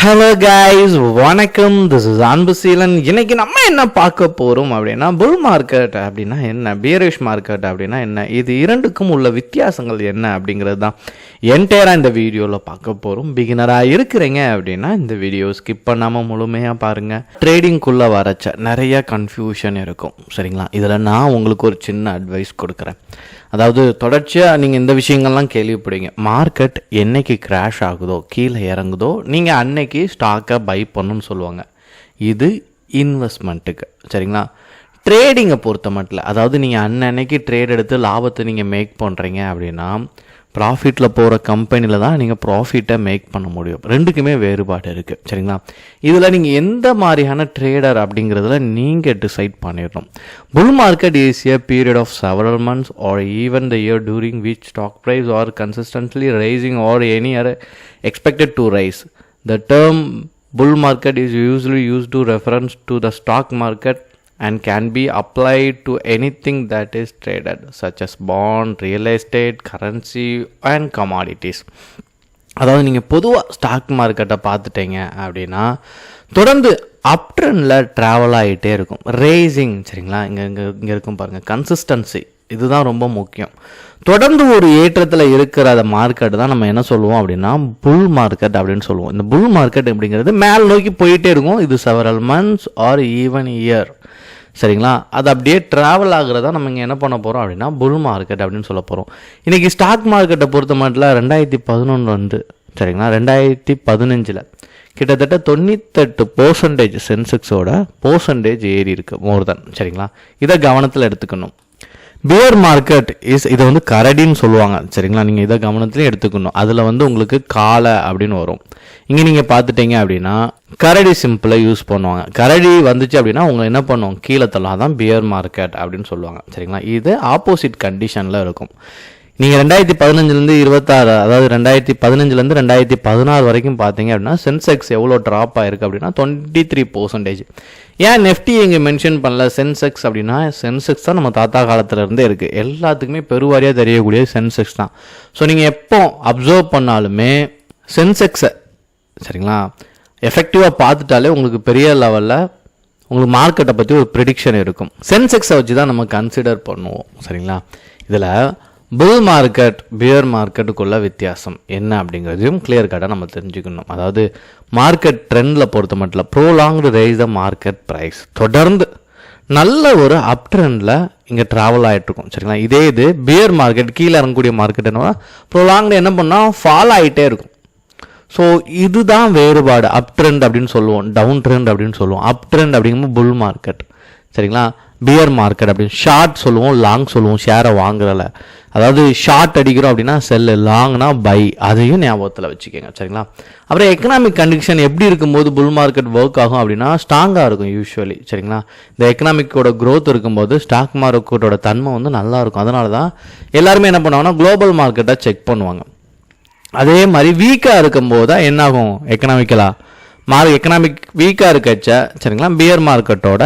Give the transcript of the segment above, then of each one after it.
Hello guys, வணக்கம். This is Anbuseelan. இன்னைக்கு நம்ம என்ன பார்க்க போகிறோம் அப்படின்னா, புல் மார்க்கெட் அப்படின்னா என்ன, பியரிஷ் மார்க்கெட் அப்படின்னா என்ன, இது இரண்டுக்கும் உள்ள வித்தியாசங்கள் என்ன அப்படிங்கிறது தான் என்டையராக இந்த வீடியோவில் பார்க்க போகிறோம். பிகினராக இருக்கிறீங்க அப்படின்னா இந்த வீடியோ ஸ்கிப் பண்ணாமல் முழுமையாக பாருங்கள். ட்ரேடிங்குள்ளே வரச்ச நிறைய கன்ஃபியூஷன் இருக்கும், சரிங்களா? இதில் நான் உங்களுக்கு ஒரு சின்ன அட்வைஸ் கொடுக்குறேன். அதாவது தொடர்ச்சியாக நீங்கள் இந்த விஷயங்கள்லாம் கேள்விப்படுவீங்க. மார்க்கெட் என்னைக்கு கிராஷ் ஆகுதோ, கீழே இறங்குதோ, நீங்கள் அன்னைக்கு ஸ்டாக்கை பை பண்ணணும்னு சொல்லுவாங்க. இது இன்வெஸ்ட்மெண்ட்டுக்கு, சரிங்களா? ட்ரேடிங்கை பொறுத்த மட்டும், அதாவது நீங்கள் அன்னன்னைக்கு ட்ரேட் எடுத்து லாபத்தை நீங்கள் மேக் பண்ணுறீங்க அப்படின்னா, ப்ராஃபிட்டில் போகிற கம்பெனியில் தான் நீங்கள் ப்ராஃபிட்டை மேக் பண்ண முடியும். ரெண்டுக்குமே வேறுபாடு இருக்குது, சரிங்களா? இதில் நீங்கள் எந்த மாதிரியான ட்ரேடர் அப்படிங்கிறதுல நீங்கள் டிசைட் பண்ணிடணும். Bull market is a period of several months or even the year during which stock price are consistently rising or any are expected to rise. The term bull market is usually used to reference to the stock market and can be applied to anything that is traded, such as bond, real estate, currency and commodities. அதாவது நீங்கள் பொதுவாக stock மார்க்கெட்டை பார்த்துட்டீங்க அப்படின்னா தொடர்ந்து அப் ட்ரெண்டில் travel ஆகிட்டே இருக்கும், ரேசிங், சரிங்களா? இங்கே இருக்கும் பாருங்கள், கன்சிஸ்டன்சி, இதுதான் ரொம்ப முக்கியம். தொடர்ந்து ஒரு ஏற்றத்தில் இருக்கிற அந்த மார்க்கெட் தான் நம்ம என்ன சொல்லுவோம் அப்படின்னா புல் மார்க்கெட் அப்படின்னு சொல்லுவோம். இந்த புல் மார்க்கெட் அப்படிங்கிறது மேல் நோக்கி போயிட்டே இருக்கும். இது several months or even year, சரிங்களா? அது அப்படியே ட்ராவல் ஆகுறதா நம்ம இங்கே என்ன பண்ண போகிறோம் அப்படின்னா புல் மார்க்கெட் அப்படின்னு சொல்ல போகிறோம். இன்றைக்கி ஸ்டாக் மார்க்கெட்டை பொறுத்த மட்டும் 2011 வந்து, சரிங்களா, 2015 கிட்டத்தட்ட 98% சென்செக்ஸோட பர்சன்டேஜ் ஏறி இருக்குது, மோர் தென், சரிங்களா? இதை கவனத்தில் எடுத்துக்கணும். பியர் மார்க்கெட் இதை வந்து கரடின்னு சொல்லுவாங்க, சரிங்களா? நீங்கள் இதை கவனத்துலேயும் எடுத்துக்கணும். அதில் வந்து உங்களுக்கு காலை அப்படின்னு வரும். இங்கே நீங்கள் பார்த்துட்டீங்க அப்படின்னா கரடி சிம்பிளை யூஸ் பண்ணுவாங்க. கரடி வந்துச்சு அப்படின்னா உங்களை என்ன பண்ணுவோம், கீழே தள்ளாதான் தான் பியர் மார்க்கெட் அப்படின்னு சொல்லுவாங்க, சரிங்களா? இது ஆப்போசிட் கண்டிஷனில் இருக்கும். நீங்கள் 2015 26, அதாவது 2015 2016 வரைக்கும் பார்த்தீங்க அப்படின்னா சென்செக்ஸ் எவ்வளோ ட்ராப் ஆயிருக்கு அப்படின்னா 23%. ஏன் நெஃப்டி இங்கே மென்ஷன் பண்ணல சென்செக்ஸ் அப்படின்னா, சென்செக்ஸ் தான் நம்ம தாத்தா காலத்துலேருந்தே இருக்குது. எல்லாத்துக்குமே பெருவாரியாக தெரியக்கூடிய சென்செக்ஸ் தான். ஸோ நீங்கள் எப்போ அப்சர்வ் பண்ணாலுமே சென்செக்ஸை, சரிங்களா, எஃபெக்டிவாக பார்த்துட்டாலே உங்களுக்கு பெரிய லெவலில் உங்களுக்கு மார்க்கெட்டை பற்றி ஒரு ப்ரெடிக்ஷன் இருக்கும். சென்செக்ஸை வச்சு தான் நம்ம கன்சிடர் பண்ணுவோம், சரிங்களா? இதில் புல் மார்க்கெட் பியர் மார்க்கெட்டுக்குள்ள வித்தியாசம் என்ன அப்படிங்கிறதையும் கிளியர் கட்டாக நம்ம தெரிஞ்சுக்கணும். அதாவது மார்க்கெட் ட்ரெண்டில் பொறுத்த மட்டும் prolonged rise the market price, தொடர்ந்து நல்ல ஒரு அப் ட்ரெண்டில் இங்கே ட்ராவல் ஆகிட்டுருக்கும், சரிங்களா? இதே இது பியர் மார்க்கெட், கீழே இறங்கக்கூடிய மார்க்கெட் என்ன ப்ரோலாங்டு என்ன பண்ணால் ஃபால் ஆகிட்டே இருக்கும். ஸோ இதுதான் வேறுபாடு. அப் ட்ரெண்ட் அப்படின்னு சொல்லுவோம், டவுன் ட்ரெண்ட் அப்படின்னு சொல்லுவோம். அப் ட்ரெண்ட் அப்படிங்கும்போது புல் மார்க்கெட், சரிங்களா? பியர் மார்க்கெட் அப்படின்னு ஷார்ட் சொல்லுவோம், லாங் சொல்லுவோம். ஷேரை வாங்குறல, அதாவது ஷார்ட் அடிக்கிறோம் அப்படின்னா செல்லு, லாங்னா பை, அதையும் ஞாபகத்தில் வச்சுக்கோங்க, சரிங்களா? அப்புறம் எக்கனாமிக் கண்டிஷன் எப்படி இருக்கும்போது புல் மார்க்கெட் ஒர்க் ஆகும் அப்படின்னா ஸ்ட்ராங்காக இருக்கும் யூஸ்வலி, சரிங்களா? இந்த எக்கனாமிக்கோட க்ரோத் இருக்கும்போது ஸ்டாக் மார்க்கெட்டோட தன்மை வந்து நல்லா இருக்கும். அதனால தான் எல்லாருமே என்ன பண்ணுவாங்கன்னா குளோபல் மார்க்கெட்டை செக் பண்ணுவாங்க. அதே மாதிரி வீக்காக இருக்கும்போது தான் என்னாகும், எக்கனாமிக் வீக்காக இருக்கச்ச, சரிங்களா, பியர் மார்க்கெட்டோட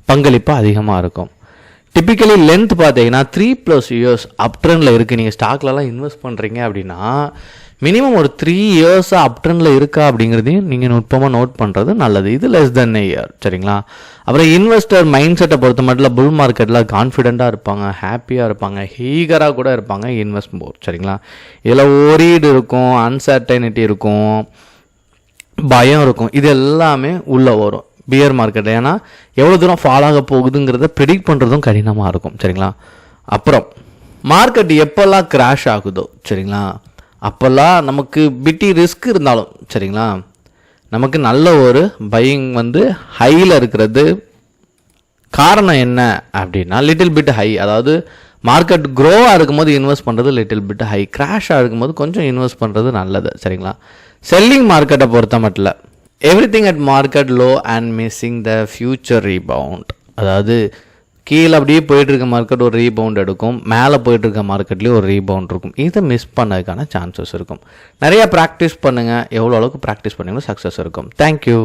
பங்களிப்பு அதிகமாக இருக்கும். டிப்பிக்கலி லென்த் பார்த்தீங்கன்னா 3+ இயர்ஸ் அப் ட்ரெண்டில் இருக்குது. நீங்கள் ஸ்டாக்லலாம் இன்வெஸ்ட் பண்ணுறீங்க அப்படின்னா மினிமம் ஒரு 3 இயர்ஸ் அப் ட்ரெண்டில் இருக்கா அப்படிங்கிறதையும் நீங்கள் நுட்பமாக நோட் பண்ணுறது நல்லது. இது லெஸ் தென் a year, சரிங்களா? அப்புறம் இன்வெஸ்டர் மைண்ட் செட்டை பொறுத்த மட்டும் புல் மார்க்கெட்டில் கான்ஃபிடென்ட்டாக இருப்பாங்க, ஹாப்பியாக இருப்பாங்க, ஹீகராக கூட இருப்பாங்க இன்வெஸ்ட் போர், சரிங்களா? இதில் ஓரீடு இருக்கும், அன்சர்டைனிட்டி இருக்கும், பயம் இருக்கும். இது எல்லாமே உள்ளே வரும் பியர் மார்க்கெட். ஏன்னா எவ்வளோ தூரம் ஃபால் ஆக போகுதுங்கிறத ப்ரெடிக்ட் பண்ணுறதும் கடினமாக இருக்கும், சரிங்களா? அப்புறம் மார்க்கெட் எப்போல்லாம் கிராஷ் ஆகுதோ, சரிங்களா, அப்போல்லாம் நமக்கு பிட்டி ரிஸ்க் இருந்தாலும், சரிங்களா, நமக்கு நல்ல ஒரு பையிங் வந்து ஹையில் இருக்கிறது. காரணம் என்ன அப்படின்னா லிட்டில் பிட் ஹை, அதாவது மார்க்கெட் க்ரோவாக இருக்கும்போது இன்வெஸ்ட் பண்ணுறது லிட்டில் பிட் ஹை, கிராஷாக இருக்கும்போது கொஞ்சம் இன்வெஸ்ட் பண்ணுறது நல்லது, சரிங்களா? செல்லிங் மார்க்கெட்டை பொறுத்த மட்டும் everything at market low and missing the future rebound, அதாவது கீழே அப்படியே போயிட்டு இருக்க மார்க்கெட் ஒரு ரீபவுண்ட் எடுக்கும், மேலே போயிட்டு இருக்க மார்க்கெட்லேயும் ஒரு ரீபவுண்ட் இருக்கும். இதை மிஸ் பண்ணதுக்கான சான்சஸ் இருக்கும். நிறையா ப்ராக்டிஸ் பண்ணுங்கள். எவ்வளோ அளவுக்கு ப்ராக்டிஸ் பண்ணிங்கன்னா சக்ஸஸ் இருக்கும். தேங்க்யூ.